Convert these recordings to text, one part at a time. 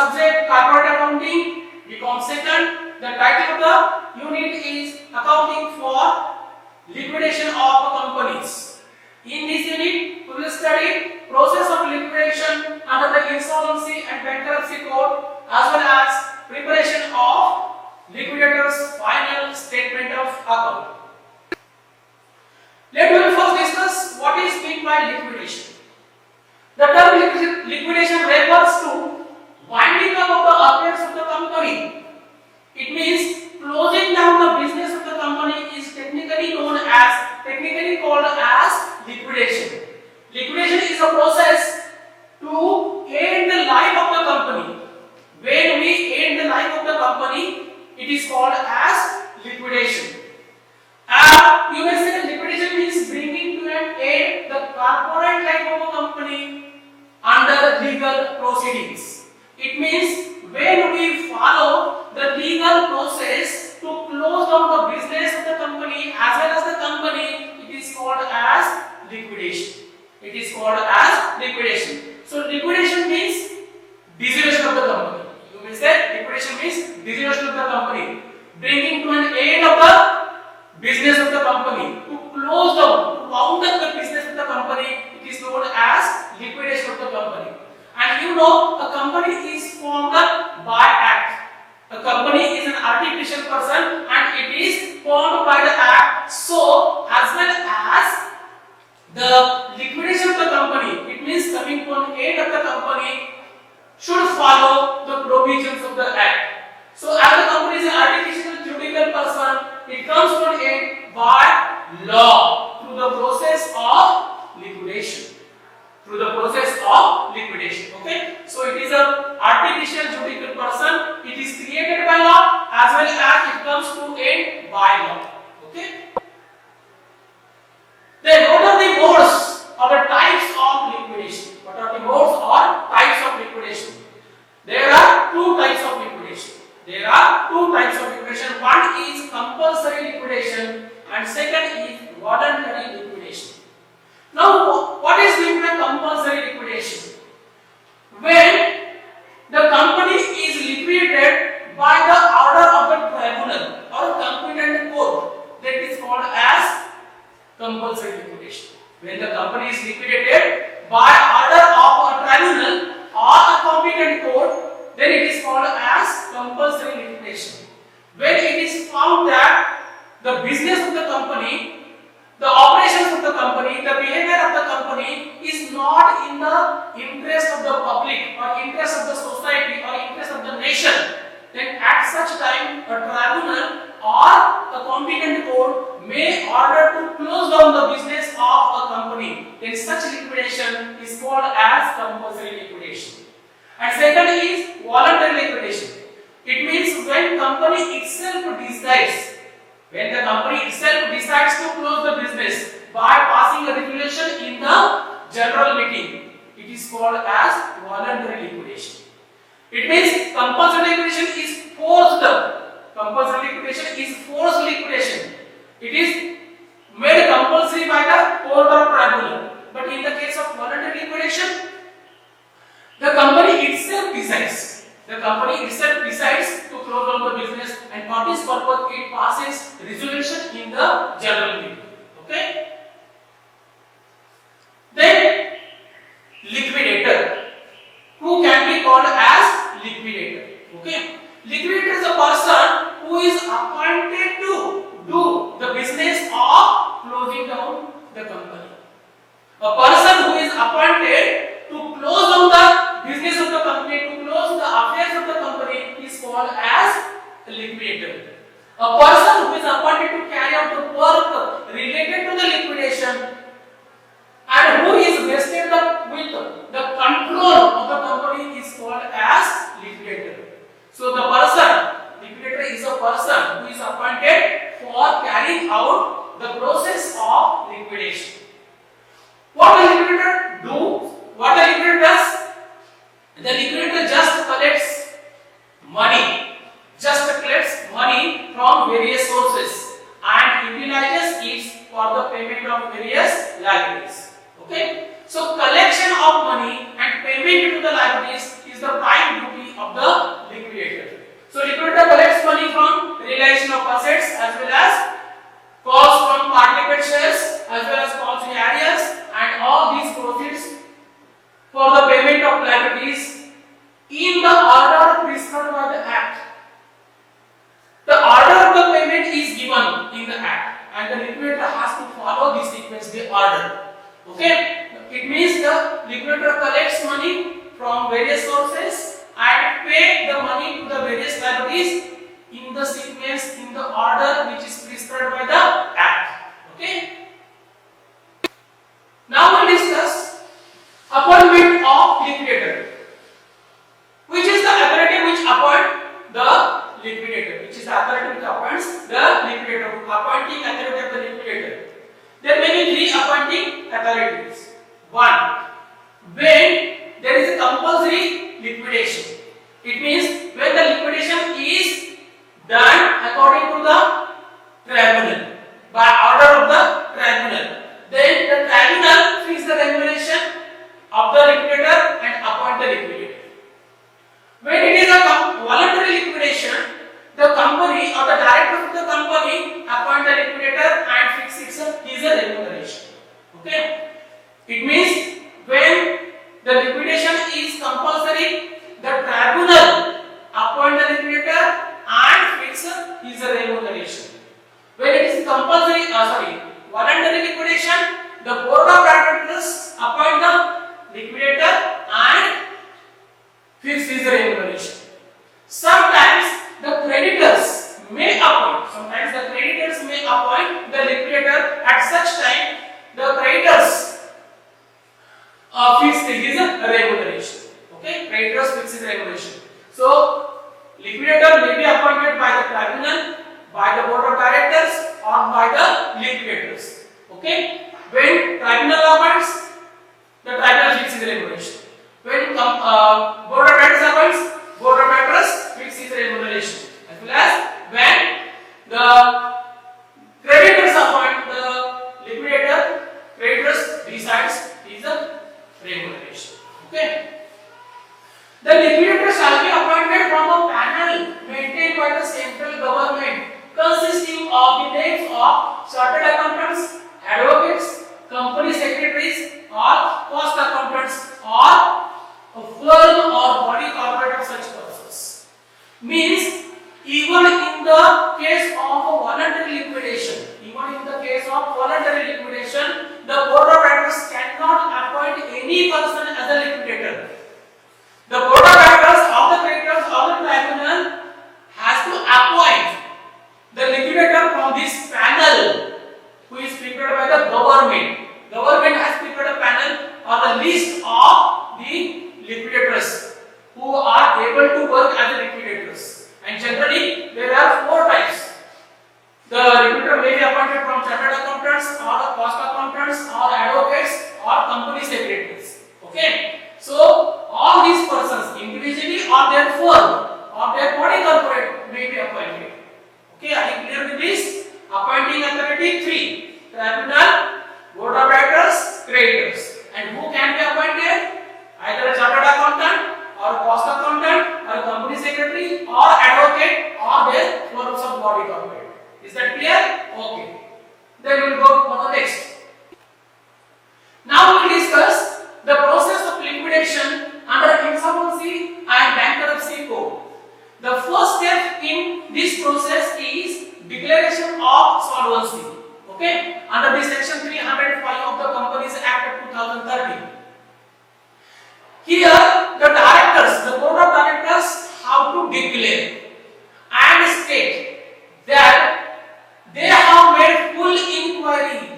subject corporate accounting, BCom second. The title of the unit is accounting for liquidation of companies. In this unit, we will study process of liquidation under the insolvency and bankruptcy code, as well as preparation of liquidator's final statement of account. Let us first discuss what is meant by liquidation. The term liquidation refers to winding up of the affairs of the company. It means closing down the business of the company is technically called as liquidation. Liquidation is a process to end the life of the company. When we end the life of the company, it is called as liquidation. You may say liquidation means bringing to an end the corporate life of a company under legal proceedings. It means when we follow the legal process to close down the business of the company as well as the company, it is called as liquidation. It is called as liquidation. So liquidation means dissolution of the company. You may say liquidation means dissolution of the company, bringing to an end of the business of the company, to close down, to round up the business of the company. It is known as liquidation of the company. And you know, a company is formed by act. A company is an artificial person and it is formed by the act. So, as well as the liquidation of the company, it means coming to an end of the company, should follow the provisions of the act. So, as the company is an artificial juridical person, it comes to an end by law through the process of liquidation. Through the process of liquidation. Okay? So it is an artificial juridical person. It is created by law as well as it comes to end by law. Okay? Then what are the modes or the types of liquidation? What are the modes or types of liquidation? There are two types of liquidation. There are two types of liquidation. One is compulsory liquidation and second is voluntary liquidation. Now, what is meant by compulsory liquidation? When the company is liquidated by the order of the tribunal or competent court, that is called as compulsory liquidation. When the company is liquidated by order of a tribunal or a competent court, then it is called as compulsory liquidation. When it is found that the business of the company, the operations of the company, the behavior of the company is not in the interest of the public or interest of the society or interest of the nation, then at such time a tribunal or a competent court may order to close down the business of a company. Then such liquidation is called as compulsory liquidation. And second is voluntary liquidation. It means when company itself decides, when the company itself decides to close the business by passing a resolution in the general meeting, it is called as voluntary liquidation. It means compulsory liquidation is forced. Compulsory liquidation is forced liquidation. It is made compulsory by the court or tribunal. But in the case of voluntary liquidation, the company itself decides. The company itself decides to close down the business, and for this purpose it passes resolution in the general meeting. Okay? Then liquidator, who can be called as liquidator. Okay? Liquidator is a person who is appointed to do the business of closing down the company. A person who is appointed to close down the business of the company, to close the affairs of the company, is called as a liquidator. A person who is appointed to carry out the work related to the liquidation and who is vested with the control of the company is called as liquidator. So the liquidator is a person who is appointed for carrying out the process of liquidation. What the liquidator do? What the liquidator does? The liquidator just collects money from various sources and utilizes it for the payment of various liabilities. Okay? So collection of money and payment to the liabilities is the prime duty of the liquidation. It means when the liquidation is done according to the tribunal, by order of the tribunal, then the tribunal fix the remuneration of the liquidator and appoint the liquidator. When it is a voluntary liquidation, the company or the director of the company appoint the liquidator and fix his remuneration. Okay? It means when the liquidation is compulsory, the tribunal appoint the liquidator and fix his remuneration. When it is voluntary liquidation, the board of directors appoint the liquidator and fix his remuneration. Sometimes the creditors may appoint the liquidator. At such time, the creditors fix his remuneration. Okay, creditors fix his remuneration. So, liquidator may be appointed by the tribunal, by the board of directors, or by the liquidators. Okay, when tribunal appoints, the tribunal fixes his remuneration. When board of directors appoints, board of directors fix his remuneration. As well as when the creditors appoint the liquidator, creditors decides his remuneration. Okay. The liquidator shall be appointed from a panel maintained by the central government, consisting of the names of chartered accountants, advocates, company secretaries, or cost accountants, or a firm or body corporate of such persons. Means even in the case of a voluntary liquidation, the board of directors cannot appoint any person as a liquidator. The board of directors of the creditors of the tribunal has to appoint the liquidator from this panel, who is prepared by the government. Government has prepared a panel or a list of the liquidators who are able to work as liquidators. And generally, there are 4 types. The liquidator may be appointed from chartered accountants, or cost accountants, or advocates, or company secretaries. Okay. So, all these persons individually or their firm or their body corporate may be appointed. Okay, are you clear with this? Appointing authority 3. Tribunal, board of directors, creditors. And who can be appointed? Either a chartered accountant, or cost accountant, or company secretary, or advocate, or their firms of body corporate. Is that clear? Okay. Then we will go for the next. Now we will discuss the process of liquidation under insolvency and bankruptcy code. The first step in this process is declaration of solvency. Okay, under the section 305 of the Companies Act of 2013. Here, the board of directors have to declare and state that they have made full inquiry.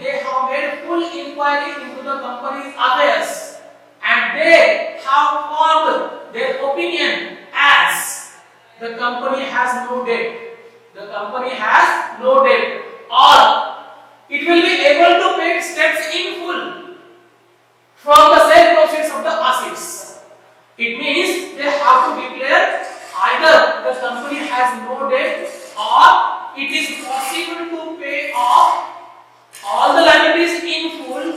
Into the company's affairs, and they have formed their opinion as the company has no debt. Or it will be able to pay its debts in full from the sale proceeds of the assets. It means they have to declare either the company has no debt, or it is possible to pay off all the liabilities in full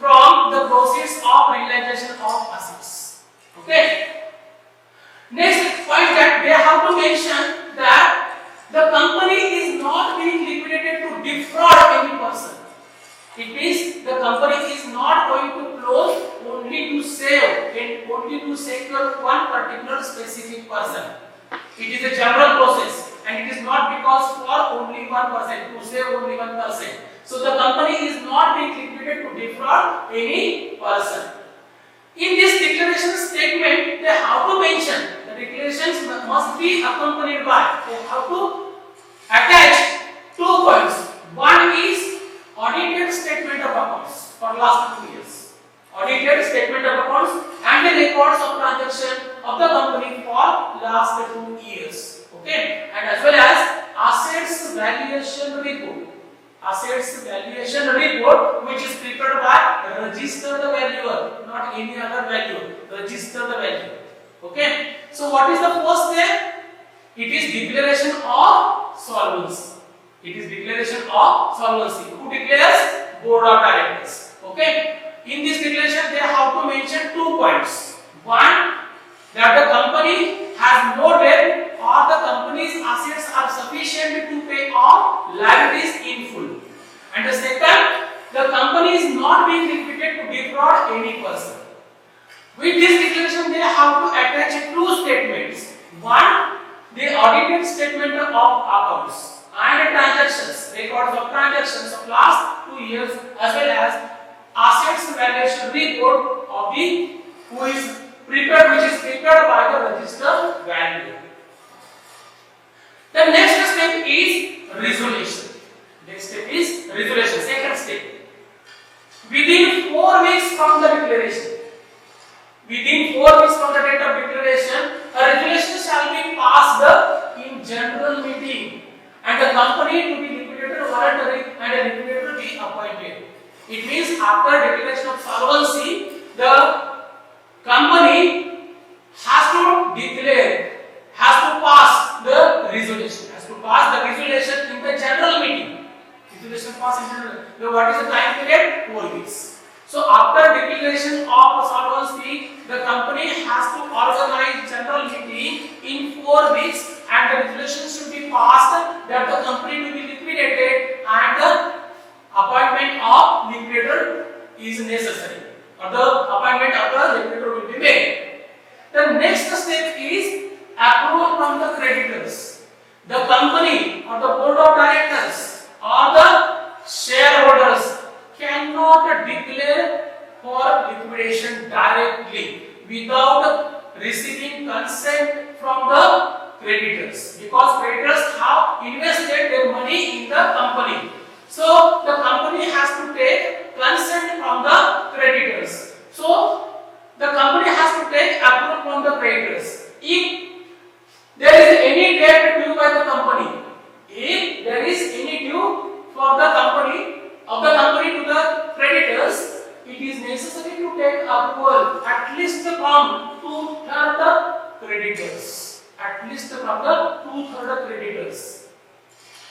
from the proceeds of realization of assets. Okay. Next point, that they have to mention that the company is not being liquidated to defraud any person. It means the company is not going to close only to save and only to secure one particular specific person. It is a general process, and it is not because for only one person, to save only one person. So the company is not being liquidated to defraud any person. In this declaration statement, they have to mention, the declarations must be accompanied by, they have to attach 2 points. One is audited statement of accounts for last 2 years. Audited statement of accounts and the records of transaction of the company for last 2 years. Okay, and as well as assets valuation report. Which is prepared by registered valuer, not any other valuer. Register the value. Okay. So what is the first step? It is declaration of solvency. It is declaration of solvency. Who declares? Board of directors. Okay. In this declaration, they have to mention 2 points. One, that the company has no debt or the company's assets are sufficient to pay off liabilities in full. And the second, the company is not being liquidated to defraud any person. With this declaration, they have to attach 2 statements. One, the audited statement of accounts and transactions, records of transactions of last 2 years, as well as assets valuation report of the which is prepared by the register valuer. The next step is resolution. Next step is resolution. Second step. Within 4 weeks from the declaration, within 4 weeks from the date of declaration, a resolution shall be passed in general meeting, and the company to be liquidated voluntary and a liquidator be appointed. It means after declaration of solvency, the company has to declare, has to pass the resolution, in the general meeting. Resolution pass in general. So what is the time period? 4 weeks. So after declaration of solvency, the company has to organize general meeting in 4 weeks, and the resolution should be passed that the company will be liquidated and the appointment of liquidator is necessary, or the appointment of the liquidator will be made. The next step is approval from the creditors. The company or the board of directors or the shareholders cannot declare for liquidation directly without receiving consent from the creditors, because creditors have invested their money in the company. So the company has to take consent from the creditors. So the company has to take approval from the creditors. If there is any debt due by the company, if there is any due for the company to the creditors, it is necessary to take approval at least from 2/3 the creditors. At least from the 2/3 creditors,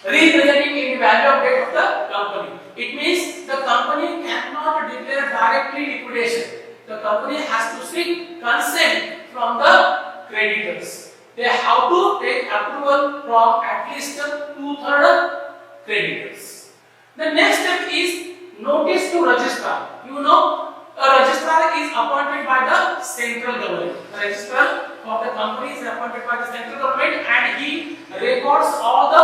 representing any value of debt of the company. It means the company cannot declare directly liquidation. The company has to seek consent from the creditors. They have to take approval from at least 2/3 creditors. The next step is notice to registrar. You know, a registrar is appointed by the central government. The registrar of the company is appointed by the central government, and he records all the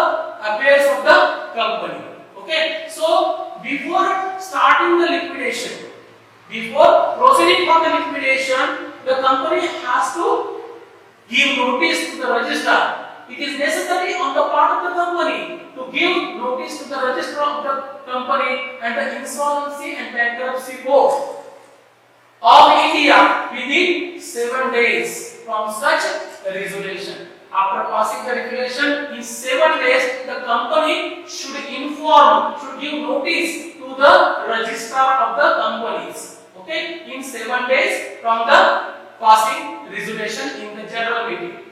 affairs of the company. Okay, so before starting the liquidation, before proceeding for the liquidation, the company has to give notice to the registrar. It is necessary on the part of the company to give notice to the registrar of the company and the insolvency and bankruptcy board of India within 7 days from such resolution. After passing the regulation in 7 days, the company should give notice to the registrar of the companies. Okay, in 7 days from the passing resolution in the general meeting.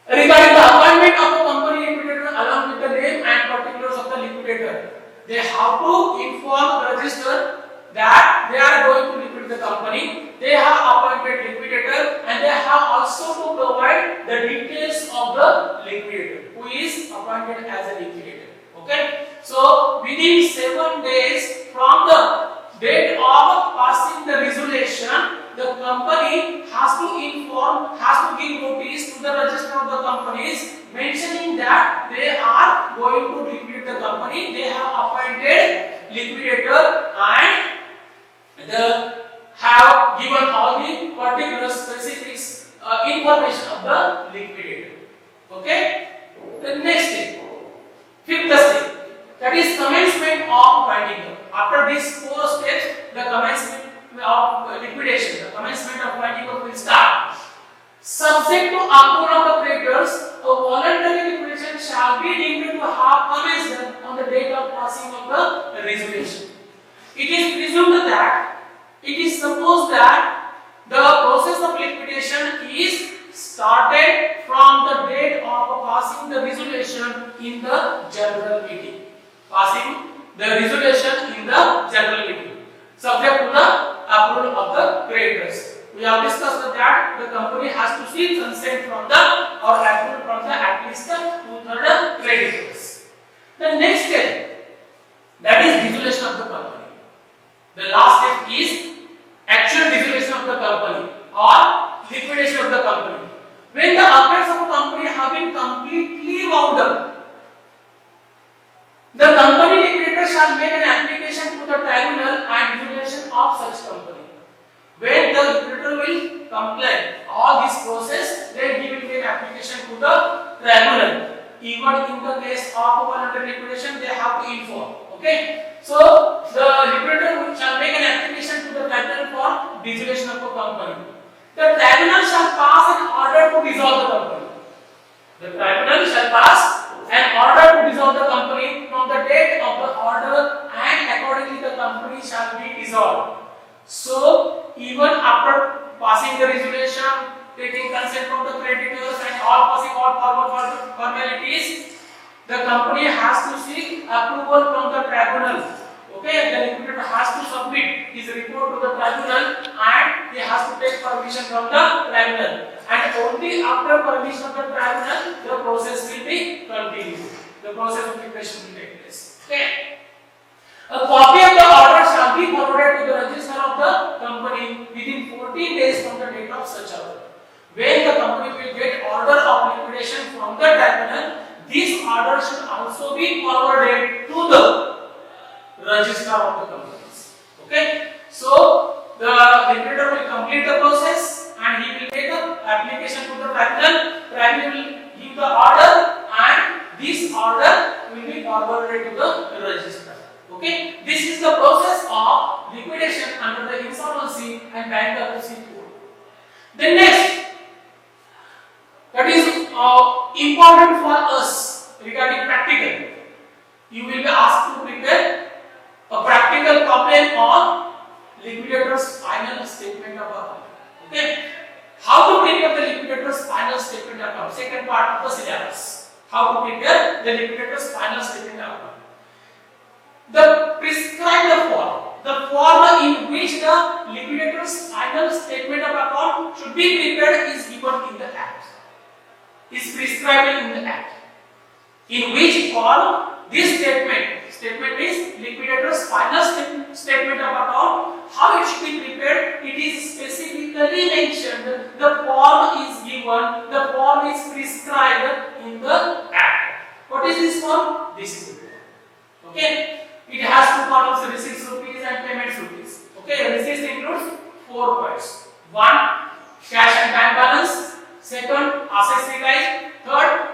Regarding the appointment of a company liquidator along with the name and particulars of the liquidator, they have to inform the register that they are going to liquidate the company. They have appointed liquidator, and they have also to provide the details of the liquidator who is appointed as a liquidator. Okay, so within 7 days from the date of passing the resolution, the company has to give notice to the register of the companies mentioning that they are going to liquidate the company. They have appointed liquidator and they have given all the particular specifics information of the liquidator. Okay. The next step, fifth step, that is commencement of winding up. After these 4 steps, the commencement of liquidation, the commencement of winding up will start. Subject to approval of the creditors, a voluntary liquidation shall be deemed to have commenced on the date of passing of the resolution. It is presumed that, it is supposed that the process of liquidation passing the resolution in the general meeting. Passing the resolution in the general meeting, subject to the approval of the creditors. We have discussed that the company has to seek consent from the or approval from the at least the 2/3 creditors. The next step, that is dissolution of the company. The last step is actual dissolution of the company or liquidation of the company. When the affairs of a company have been completely wound up, the company liquidator shall make an application to the tribunal and dissolution of such company. When the liquidator will complete all this process, then he will make application to the tribunal. Even in the case of one under liquidation, they have to inform. Okay, so the liquidator shall make an application to the tribunal for dissolution of a company. The tribunal shall pass an order to dissolve the company. The tribunal shall pass an order to dissolve the company from the date of the order, and accordingly the company shall be dissolved. So even after passing the resolution, taking consent from the creditors and all passing all formal formalities, the company has to seek approval from the tribunal. Okay, the liquidator has to submit his report to the tribunal and he has to take permission from the tribunal. And only after permission of the tribunal, the process will be continued. The process of liquidation will take place. Okay. A copy of the order shall be forwarded to the register of the company within 14 days from the date of such order. When the company will get order of liquidation from the tribunal, this order should also be forwarded to the registrar of the companies. Okay, so the liquidator will complete the process and he will make an application to the tribunal. Tribunal will give the order and this order will be forwarded to the registrar. Okay, this is the process of liquidation under the insolvency and bankruptcy code. The next, that is important for us regarding practical. You will be asked to prepare a practical problem on liquidator's final statement of account. Okay, how to prepare the liquidator's final statement of account? Second part of the syllabus. How to prepare the liquidator's final statement of account? The prescribed form, the form in which the liquidator's final statement of account should be prepared is given in the act. Is prescribed in the act. In which form this statement is liquidator's final statement of account, how it should be prepared, it is specifically mentioned, the form is given, the form is prescribed in the act. What is this form? This is the form. Okay. It has two columns, receipts rupees and payments rupees. Okay, receipts includes 4 points. 1, cash and bank balance. Second, assets realized. Third,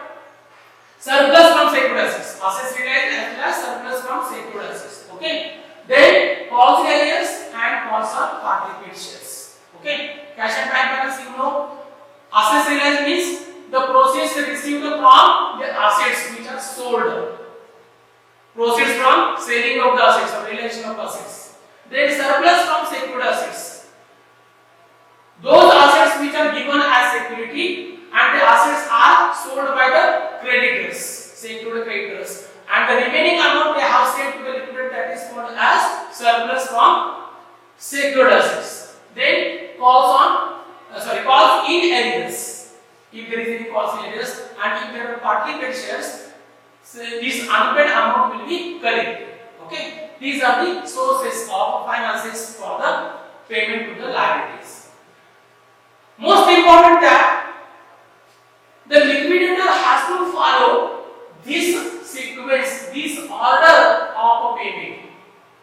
surplus from secured assets. Assets realized as well as surplus from secured assets. Okay. Then calls arrears and calls on party paid shares. Okay. Cash and bank balance, you know. Assets realized means the proceeds received from the assets which are sold. Proceeds from selling of the assets or realization of assets. Then surplus from secured assets. Those assets which are given as security and the assets are sold by the creditors, secured creditors, and the remaining amount they have sent to the liquidator, that is called as surplus from secured assets. Then calls in arrears. If there is any calls in arrears and if there are partly paid shares, so this unpaid amount will be collected. Okay, these are the sources of finances for the payment to the liabilities. Most important that the liquidator has to follow this sequence, this order of payment.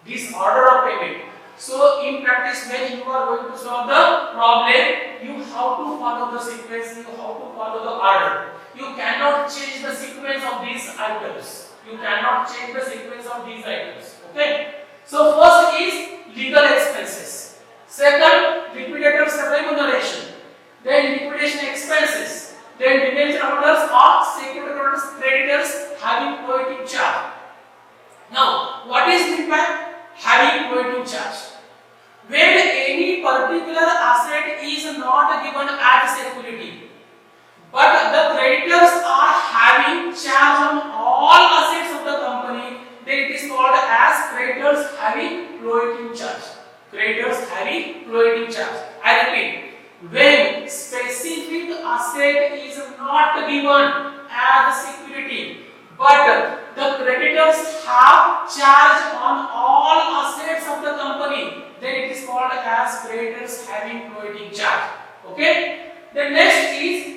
This order of payment. So in practice, when you are going to solve the problem, you have to follow the sequence, you have to follow the order. You cannot change the sequence of these items. You cannot change the sequence of these items. Okay. So first is legal expenses. Second, liquidator's remuneration. Then liquidation expenses. Then debenture holders or secured creditors having poetic charge. Now, what is meant by having poetic charge? When any particular asset is not given as security, but the creditors are having asset is not given as security, but the creditors have charge on all assets of the company, then it is called as creditors having floating charge. Okay. The next is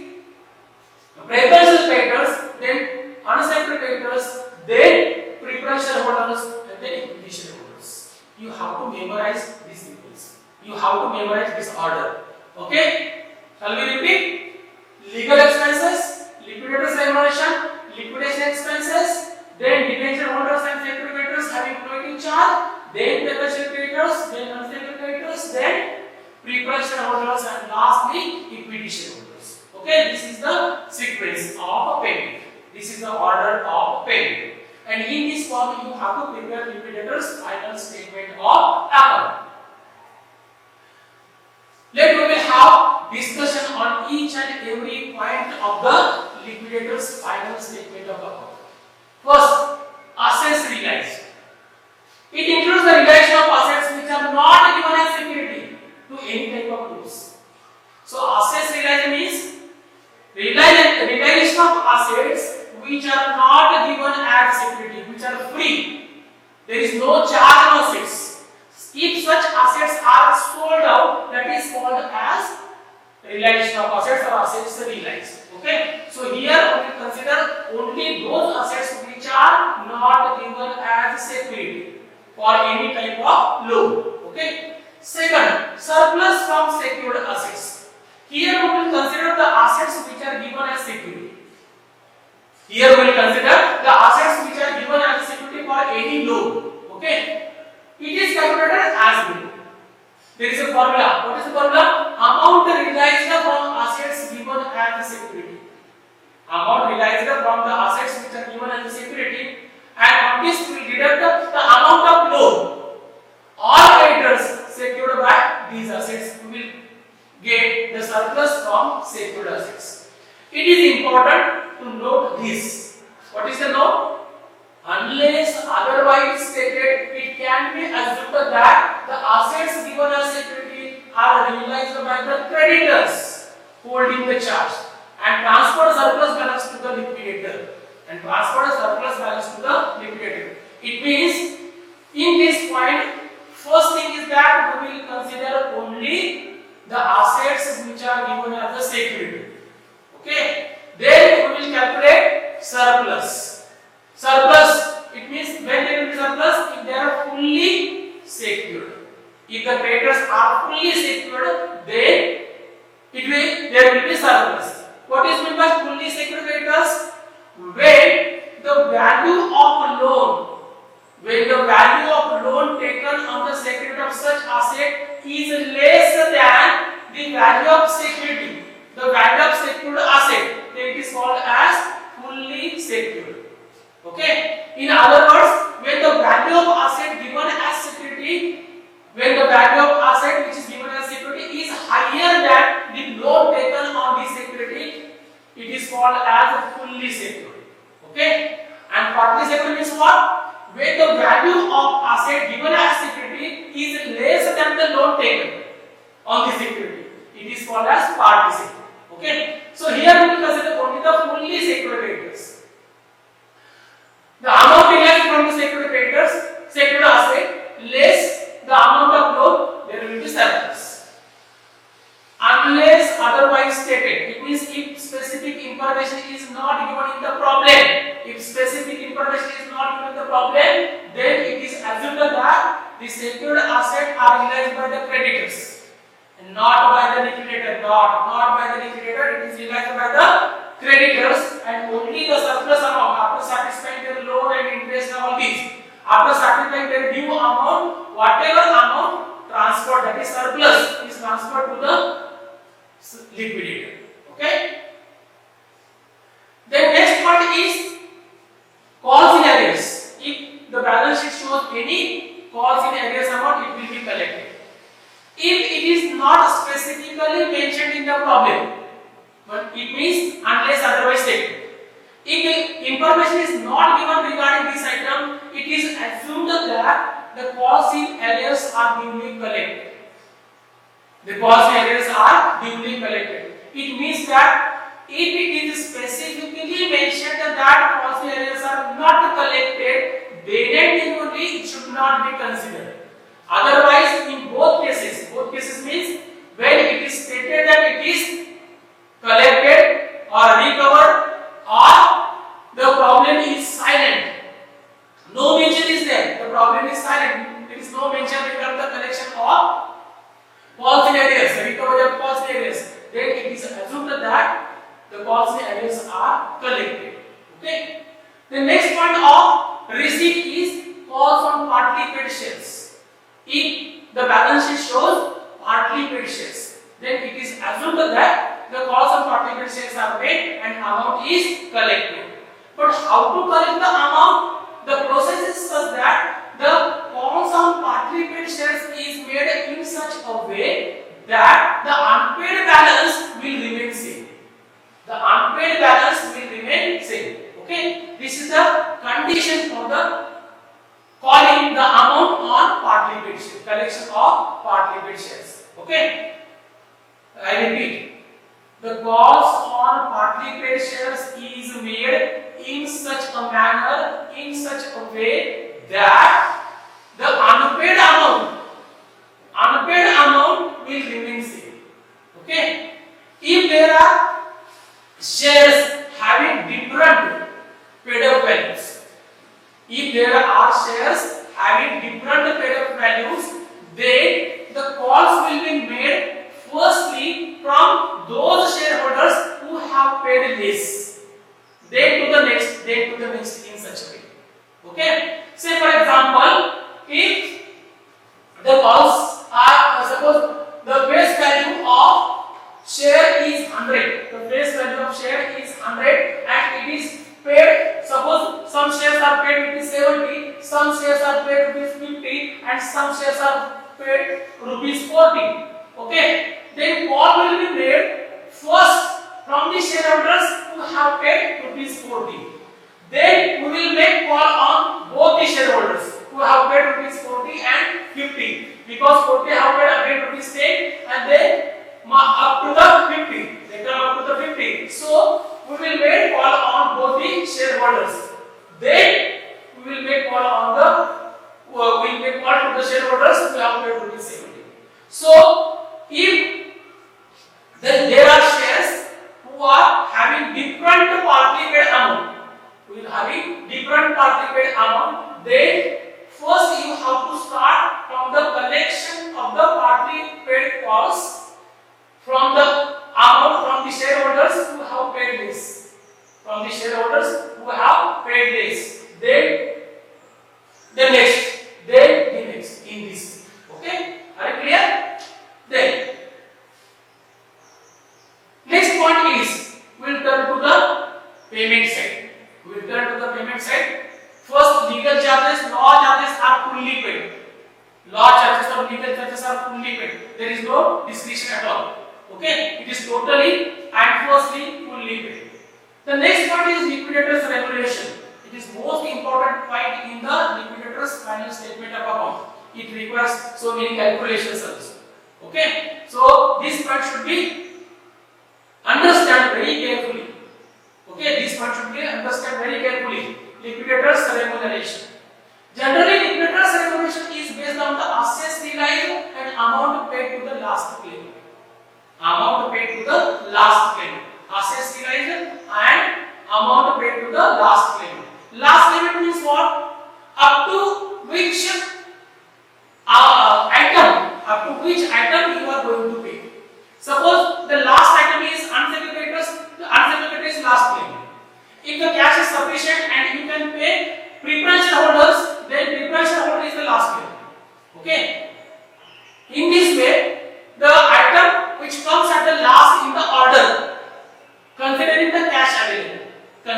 preferential creditors, then unsecured creditors, then preferred shareholders, and then equity shareholders. You have to memorize these symbols. You have to memorize this order. Okay? Shall we repeat? Legal expenses, liquidators remuneration, liquidation expenses, then debenture holders and secured creditors having floating charge, then preferential creditors, then unsecured creditors, then preferred shareholders, and lastly equity shareholders. Okay, this is the sequence of payment. This is the order of payment. And in this form, you have to prepare liquidator's final statement of account. Let we will have discussion on each and every point of the liquidator's final statement of account. First, assets realized. It includes the realization of assets which are not given as security to any type of loans. So, assets realized means realization of assets which are not given as security, which are free. There is no charge on assets. If such assets are sold out, that is called as realization of assets or assets realized. Okay. So here we will consider only those assets which are not given as security for any type of loan. Okay. Second, surplus from secured assets. Here we will consider the assets which are given as security. Here we will consider the assets which are given as security for any loan. Okay. It is calculated as below. There is a formula. What is the formula? Amount realized from assets given as security. Amount realized from the assets which are given as security, and on this we will deduct the amount of loan. All creditors secured by these assets, we will get the surplus from secured assets. It is important to note this. What is the note? Unless otherwise stated, it can be assumed that the assets given as security are realized by the creditors holding the charge and transfer surplus balance to the liquidator. It means in this point, first thing is that we will consider only the assets which are given as the security. Okay. Then we will calculate surplus. Surplus, it means when there will be surplus if they are fully secured. If the creditors are fully secured, then there will be surplus. What is meant by fully secured creditors? When the value of loan taken on the security of such asset is less than the value of security, the value of secured asset, then it is called as fully secured. Okay. In other words, when the value of asset given as security, when the value of asset which is given as security is higher than the loan taken on this security, it is called as fully secured. Okay. And partly secured means what? When the value of asset given as security is less than the loan taken on the security, it is called as partly secured. Okay. So here we will consider only the fully secured creditors. The amount realized from the secured asset less the amount of loan, there will be surplus. Unless otherwise stated, it means if specific information is not given in the problem, then it is assumed that the secured asset are realized by the creditors and not by the liquidator. Not by the liquidator, it is realized by the creditors, and only the surplus amount after satisfying their loan and interest and all these, after satisfying their due amount, whatever amount transferred, that is surplus, is transferred to the liquidator. Okay. Then next part is calls in arrears. If the balance sheet shows any calls in arrears amount, it will be collected. If it is not specifically mentioned in the problem, but it means unless otherwise stated. If information is not given regarding this item, it is assumed that the calls in arrears are duly collected. It means that that policy arrears are not collected, then only it should not be considered. Otherwise, in both cases means when it is stated that it is collected or recovered, or the problem is silent. No mention is there. The problem is silent. There is no mention regarding the collection of policy arrears, recovery of policy arrears. Then it is assumed that the policy arrears are collected. Okay. The next point of receipt is calls on partly paid shares. If the balance sheet shows partly paid shares, then it is assumed that the calls on partly paid shares are paid and amount is collected. But how to collect the amount? The process is such that the calls on partly paid shares is made in such a way that the unpaid balance will remain same. The unpaid balance will remain same. Okay, this is the condition for the calling the amount on partly paid shares, collection of partly paid shares. Okay, I repeat, the calls on partly paid shares is made in such a manner, in such a way that the unpaid amount will remain same. Okay, if there are shares having different paid up values, if there are shares having different paid up values, then the calls will be made firstly from those shareholders who have paid less, then to the next in such a way. Okay, say for example, if the calls are, suppose the face value of share is 100, the face value of share is 100 and it is paid, suppose some shares are paid rupees 70, some shares are paid rupees 50 and some shares are paid rupees 40. Okay, then call will be made first from the shareholders who have paid rupees 40. Then we will make call on both the shareholders who have paid rupees 40 and 50, because 40 have paid again rupees 10 and then up to the 50. They come up to the 50. So we will make call on both the shareholders. Then we will make call on to the shareholders who have paid rupees 70. So if then there are shares who are having different partly paid amount, then first you have to start from the collection of the partly paid calls from the amount from the shareholders who have paid less, then the next in this. Okay, are you clear? Then next point is we will turn to the payment side. First, legal charges, law charges are fully paid. Law charges or legal charges are fully paid. There is no discretion at all. Okay, it is totally and firstly fully paid. The next point is liquidator's remuneration. It is most important point in the liquidator's final statement of account. It requires so many calculations also. Okay, so this point should be understand very carefully. Okay, this point should be understand very carefully. Liquidator's remuneration. Generally, liquidator's remuneration is based on the assets realized and amount paid to the last claimant. Assets realized and amount paid to the last claimant. Last claimant means what? Up to which item you are going to pay. Suppose the last item is unsettled creditors, last claimant. If the cash is sufficient and you can pay preference shareholders, then preference shareholder is the last claimant. Okay. In this way, the item which comes at the last in the order, considering the cash available, that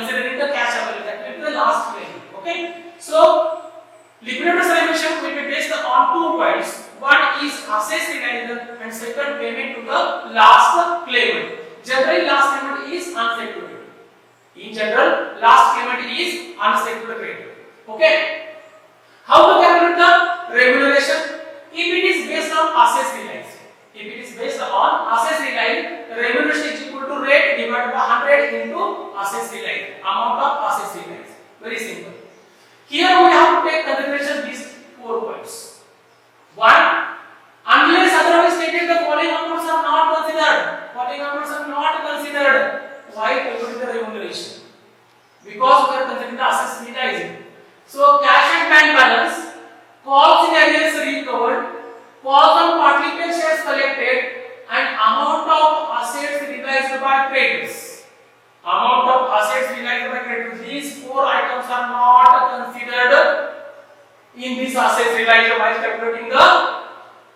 will be the last claimant. Okay. So liquidator's remuneration will be based on 2 points. One is assets realized and second payment to the last claimant. Generally, last claimant is unsettled. In general, last claimant is unsettled creditor. Okay. How to calculate the remuneration? If it is based on assets realized, the remuneration is equal to rate divided by 100 into assets realized, amount of assets realized. Very simple. Here we have to take consideration these 4 points. 1. Unless otherwise stated, the following amounts are not considered. Following amounts are not considered. Why calculating the remuneration? Because we are considering the assets realized. So cash and bank balance, calls in arrears recovered, calls on partly paid shares collected, and amount of assets realized by creditors. Amount of assets realized by creditors. These 4 items are not considered in this assets realized while calculating the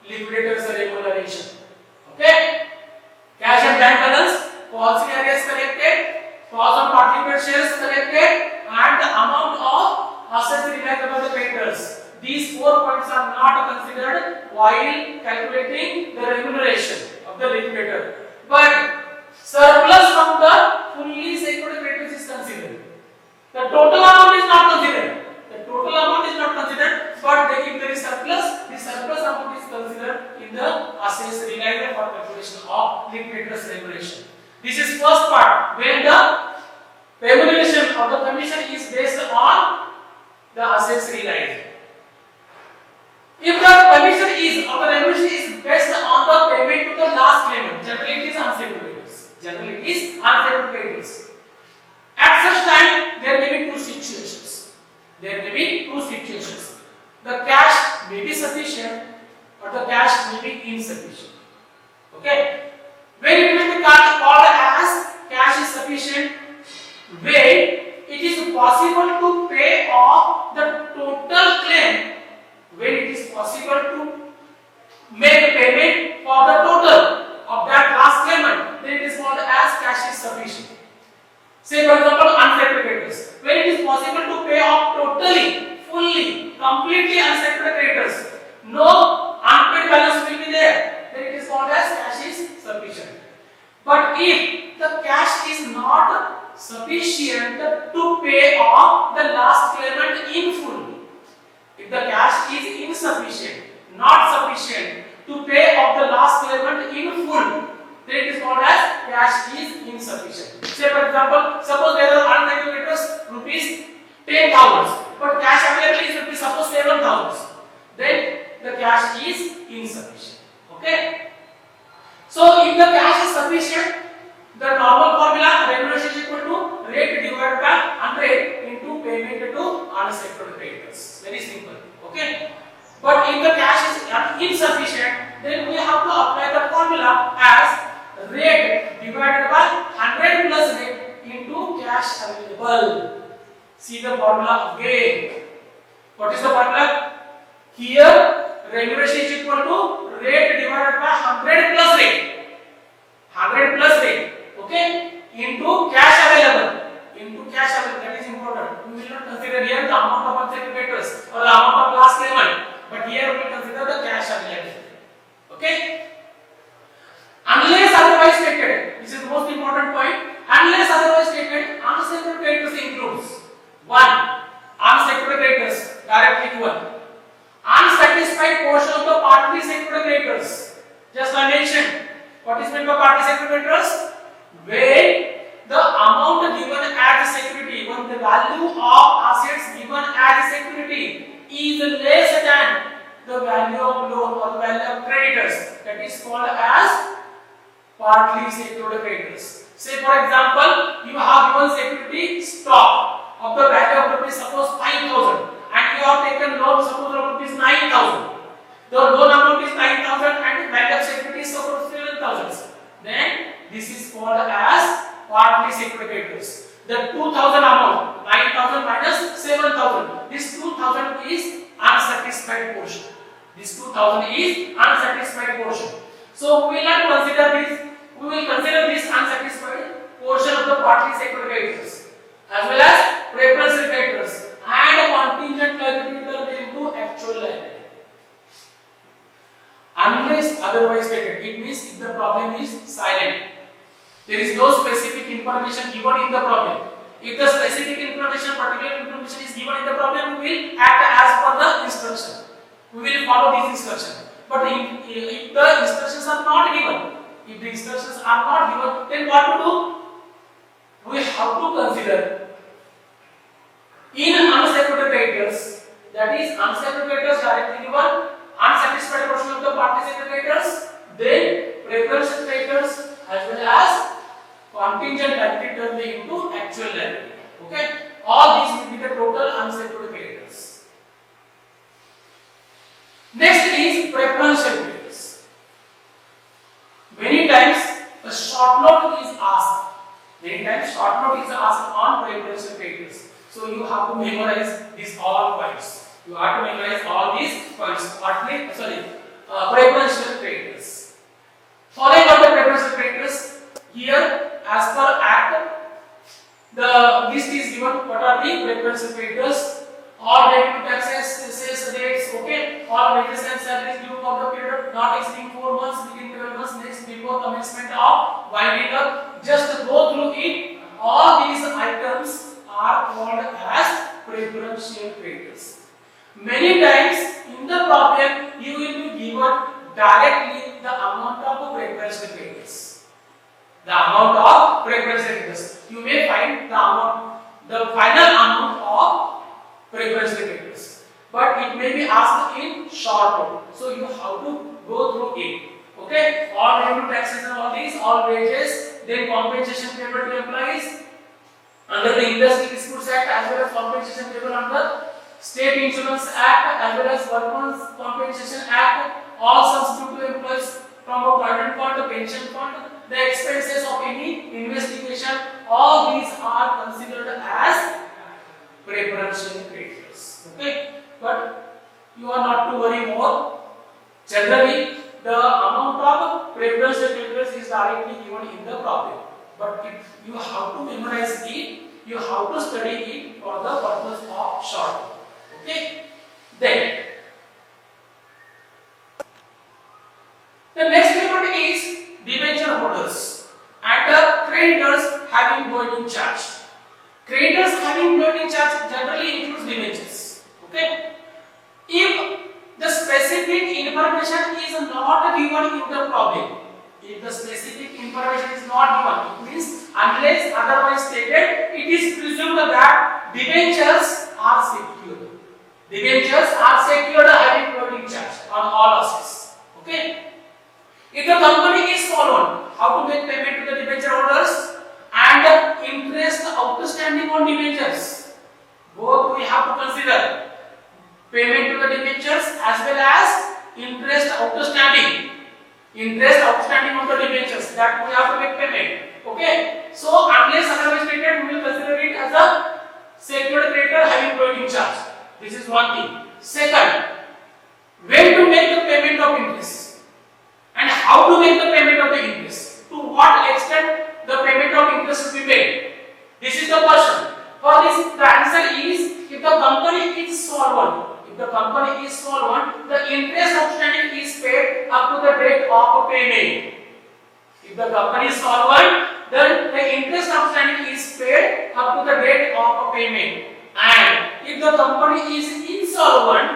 liquidator's remuneration. Okay? Cash and bank balance, calls in arrears collected, calls on partly paid shares collected, and the amount of assets realized by the creditors. These 4 points are not considered while calculating the remuneration of the liquidator. But surplus from the fully secured creditors is considered. The total amount is not considered. The total amount is not considered, but if there is surplus, the surplus amount is considered in the assets realized for calculation of liquidator's remuneration. This is first part, when the remuneration of the commission is based on the assets realized. If the commission is or the remuneration is based on the payment to the last claimant, generally it is unsettled creditors. Generally it is unsettled creditors. At such time, there may be 2 situations. There may be 2 situations. The cash may be sufficient, or the cash may be insufficient. Okay? When it will be called as cash is sufficient, when it is possible to pay off the total claim, when it is possible to make payment for the total of that last claimant, then it is called as cash is sufficient. Say for example, unsettled creditors. When it is possible to pay off totally, fully, completely unsettled creditors, no unpaid balance will be there, then it is called as cash is sufficient. But if the cash is not sufficient to pay off the last claimant in full, if the cash is insufficient, not sufficient to pay off the last claimant in full, then it is called as cash is insufficient. Say for example, suppose there are unsettled creditors rupees 10,000, but cash available is rupees suppose 7,000. Then the cash is insufficient. Okay? So if the cash is sufficient, the normal formula remuneration is equal to rate divided by 100 into payment to unsettled creditors. Very simple. Okay? But if the cash is insufficient, then we have to apply the formula as rate divided by 100 plus rate into cash available. See the formula again. What is the formula? Here remuneration is equal to rate divided by 100 plus rate. 100 plus rate. Okay? Into cash available. Into cash available. That is important. We will not consider here the amount of unsettled creditors or the amount of last claimant. But here we will consider the cash available. Okay? Unless otherwise stated, this is the most important point. Unless otherwise stated, unsettled creditors includes 1. Unsettled creditors directly given. Unsatisfied portion of the partly settled creditors. Just I mentioned. What is meant by partly settled creditors? When the amount given as security, when the value of assets given as security is less than the value of loan or the value of creditors, that is called as partly secured creditors. Say for example, you have given security stock of the value of rupees suppose 5,000 and you have taken loan suppose of rupees 9,000. The loan amount is 9,000 and value of security is suppose 7,000. Then this is called as partly secured creditors. The 2,000 amount, 9,000 minus 7,000. This 2,000 is unsatisfied portion. This 2,000 is unsatisfied portion. So we will not consider this. We will consider this unsatisfied portion of the partly secured creditors as well as preference creditors and contingent liability into actual liability. Unless otherwise stated, it means if the problem is silent. There is no specific information given in the problem. If the specific information, particular information is given in the problem, we will act as per the instruction. We will follow this instruction. But if the instructions are not given, then what to do? liability turned into actual liability. Okay, all these will be the total unsecured creditors. Next is preferential creditors. Many times a short note is asked. Many times short note is asked on preferential creditors. So you have to memorize these all points. You have to memorize all these points. Preferential creditors. Following up the preferential creditors, here as per Act, the list is given. What are the preferential creditors? All debt to taxes, sales rates, okay. All wages and salaries due for the period not exceeding 4 months, within 12 months, next before commencement of winding up. Just go through it. All these items are called as preferential creditors. Many times in the problem you will be given directly the amount of preferential creditors. The amount of preferential creditors. You may find the final amount of preferential creditors, but it may be asked in short note. So you have to go through it. Okay, all revenue taxes and all these, all wages, then compensation payable to employees under the Industry Disputes Act, as well as compensation payable under State Insurance Act, as well as Workmen's Compensation Act, all sums due to employees from a provident fund, a pension fund, the expenses of any investigation, all these are considered as preferential creditors. Okay, but you are not to worry more. Generally, the amount of preferential creditors is directly given in the problem. But if you have to memorize it, you have to study it for the purpose of short. Okay. Then the next method is debenture holders and the creditors having voiding charge. Creditors having voiding charge generally includes debentures. Okay. If the specific information is not given in the problem, if the specific information is not given, it means unless otherwise stated, it is presumed that debentures are secured. Debentures are secured having voiding charge on all assets. Okay. If the company is solvent, how to make payment to the debenture holders and interest outstanding on debentures. Both we have to consider payment to the debentures as well as interest outstanding. Interest outstanding on the debentures, that we have to make payment. Okay. So unless otherwise stated, we will consider it as a secured creditor having voiding charge. This is one thing. Second, when to make the payment of interest and how to make the payment of the interest. To what extent the payment of interest should be made. This is the question. For this, the answer is if the company is solvent. If the company is solvent, the interest outstanding is paid up to the date of payment. If the company is solvent, then the interest outstanding is paid up to the date of payment. And if the company is insolvent,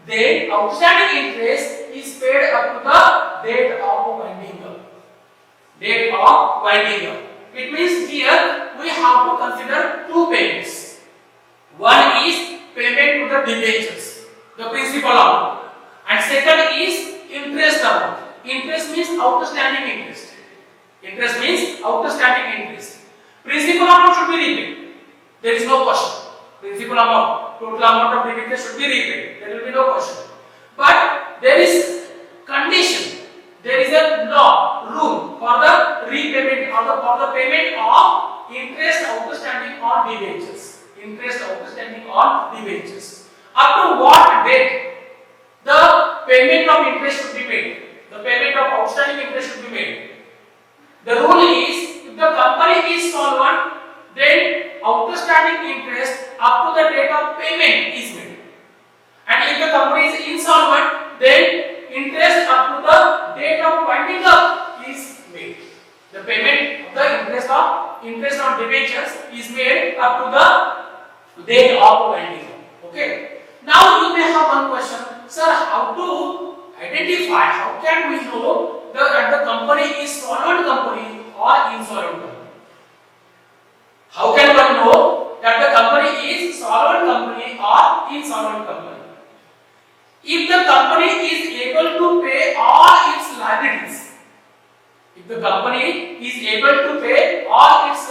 then outstanding interest is paid up to the date of winding up. Date of winding up. It means here we have to consider two payments. One is payment to the debentures, the principal amount, and second is interest amount. Interest means outstanding interest. Interest means outstanding interest. Principal amount should be repaid. There is no question. Principal amount, total amount of debentures should be repaid. There will be no question. But there is condition. There is a room for the repayment or for the payment of interest outstanding on debentures. Interest outstanding on debentures. Up to what date the payment of interest should be made? The payment of outstanding interest should be made. The rule is if the company is solvent, then outstanding interest up to the date of payment is made. And if the company is insolvent, then interest up to the date of winding up is made. The payment of the interest on debentures is made up to the date of winding up. Okay. Now you may have one question, sir, how to identify, how can we know that the company is solvent company or insolvent company? How can one know that the company is solvent company or insolvent company? If the company is able to pay all its liabilities, if the company is able to pay all its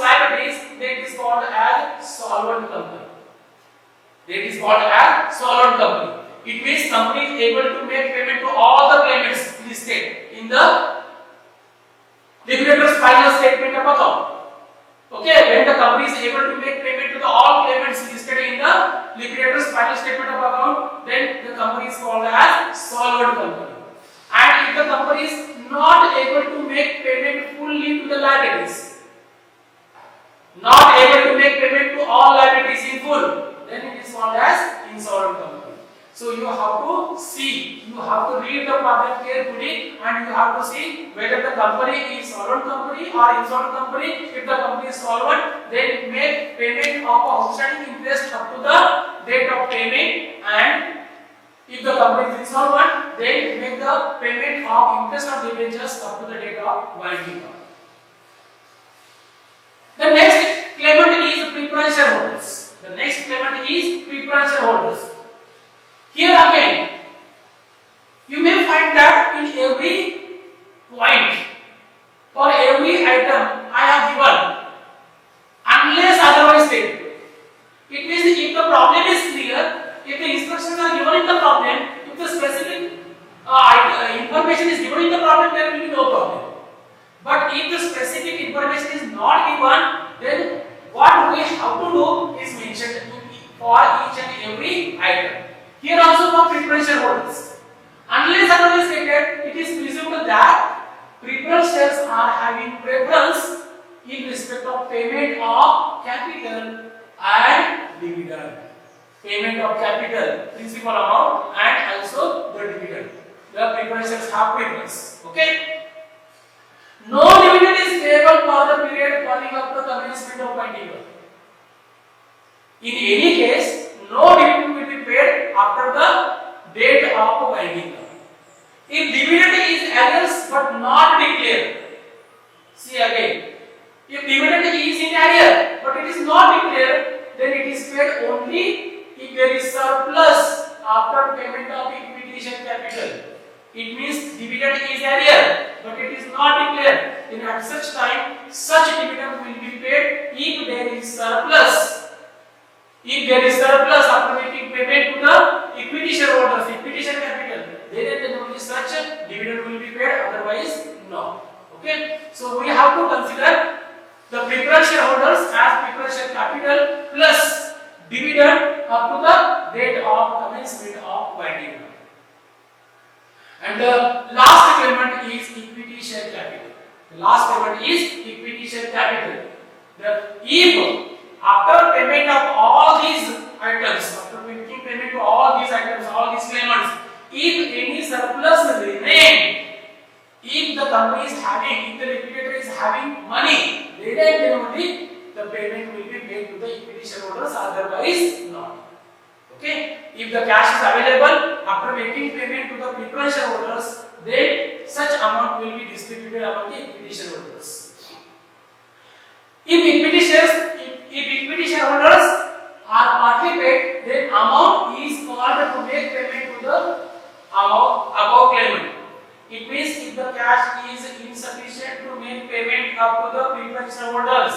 It means company is able to make payment to all the claimants listed in the liquidator's final statement of account. Okay, when the company is able to make payment to the all claimants listed in the liquidator's final statement of account, then the company is called as solvent company. And if the company is not able to make payment fully to the liabilities, not able to make payment to all liabilities in full, then it is called as insolvent company. So you have to see, you have to read the problem carefully, and you have to see whether the company is solvent company or insolvent company. If the company is solvent, then make payment of outstanding interest up to the date of payment, and if the company is insolvent, then make the payment of interest or debentures up to the date of winding up. The next claimant is preference shareholders. The next claimant is preference shareholders. Here again, you may find that in every point, for every item I have given, unless otherwise stated. It means if the problem is clear, if the instructions are given in the problem, if the specific information is given in the problem, there will be no problem. But if the specific information is not given, then what we have to do is mentioned for each and every item. Here also for preference shareholders, unless otherwise stated, it is presumed that preference shares are having preference in respect of payment of capital and dividend. Payment of capital, principal amount, and also the dividend. The preference shares have preference. Okay. No dividend is payable for the period falling after the commencement of winding up. In any case, no dividend will be paid after the date of winding up. If dividend is arrears but not declared, see again. If dividend is in arrear but it is not declared, then it is paid only if there is surplus after payment of equity share capital. It means dividend is arrear but it is not declared. Then at such time, such dividend will be paid if there is surplus. If there is surplus after making payment to the equity shareholders, equity share capital, then only such dividend will be paid, otherwise no. Okay, so we have to consider the preference shareholders as preference share capital plus dividend up to the date of commencement of winding up. And the last claimant is equity share capital. The last claimant is equity share capital. If after payment of all these items, after making payment to all these items, all these claimants, if any surplus remain, if the company is having, if the liquidator is having money, then only the payment will be made to the equity shareholders, otherwise not. Okay, if the cash is available after making payment to the preference shareholders, then such amount will be distributed among the equity shareholders. If equity shareholders are partly paid, then amount is called to make payment to the amount above claimant. It means if the cash is insufficient to make payment up to the preference shareholders,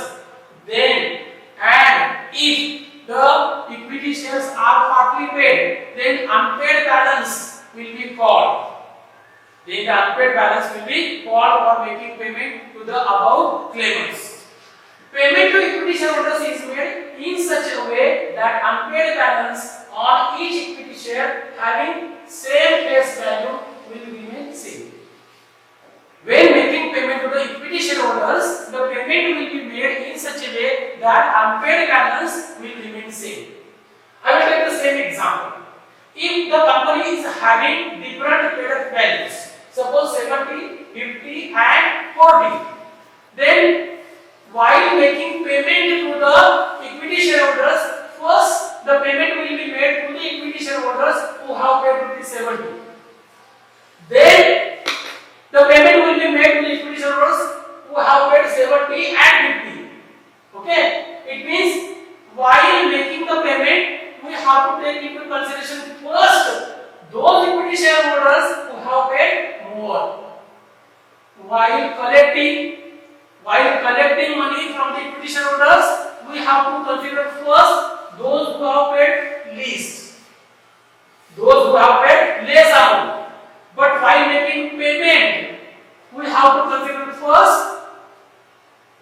then and if the equity shares are partly paid, then unpaid balance will be called. Then the unpaid balance will be called for making payment to the above claimants. Payment to equity shareholders is made in such a way that unpaid balance on each equity share having same face value will remain same. When making payment to the equity shareholders, the payment will be made in such a way that unpaid balance will remain same. I will take the same example. If the company is having different paid values, suppose 70, 50 and 40, then while making payment to the equity shareholders, first the payment will be made to the equity shareholders who have paid rupees 70. Then the payment will be made to the equity shareholders who have paid 70 and 50. Okay, it means while making the payment, we have to take into consideration first those equity shareholders who have paid more. While collecting money from the equity shareholders, we have to consider first those who have paid least. those who have paid less amount. But while making payment, we have to consider first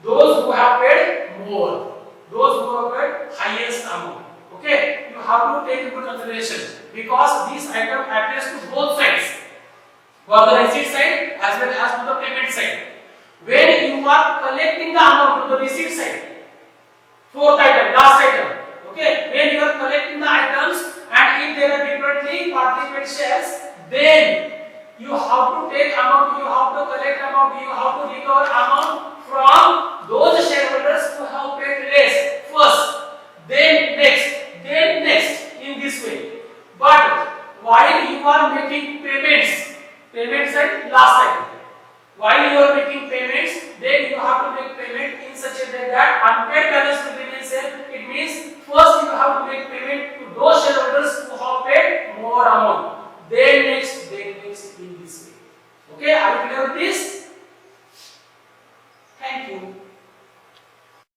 those who have paid more, those who have paid highest amount. Okay, you have to take into consideration because this item applies to both sides, for the receipt side as well as to the payment side. When you are collecting the amount to the receipt side, fourth item, last item. Okay, when you are collecting the items and if there are differently participant shares, then you have to take amount, you have to collect amount, you have to recover amount from those shareholders who have paid less first, then next in this way. But while you are making payments, payment side last item. While you are making payments, then you have to make payment in such a way that unpaid balance will remain same. It means first you have to make payment to those shareholders who have paid more amount. Then next in this way. Okay, are you clear with this?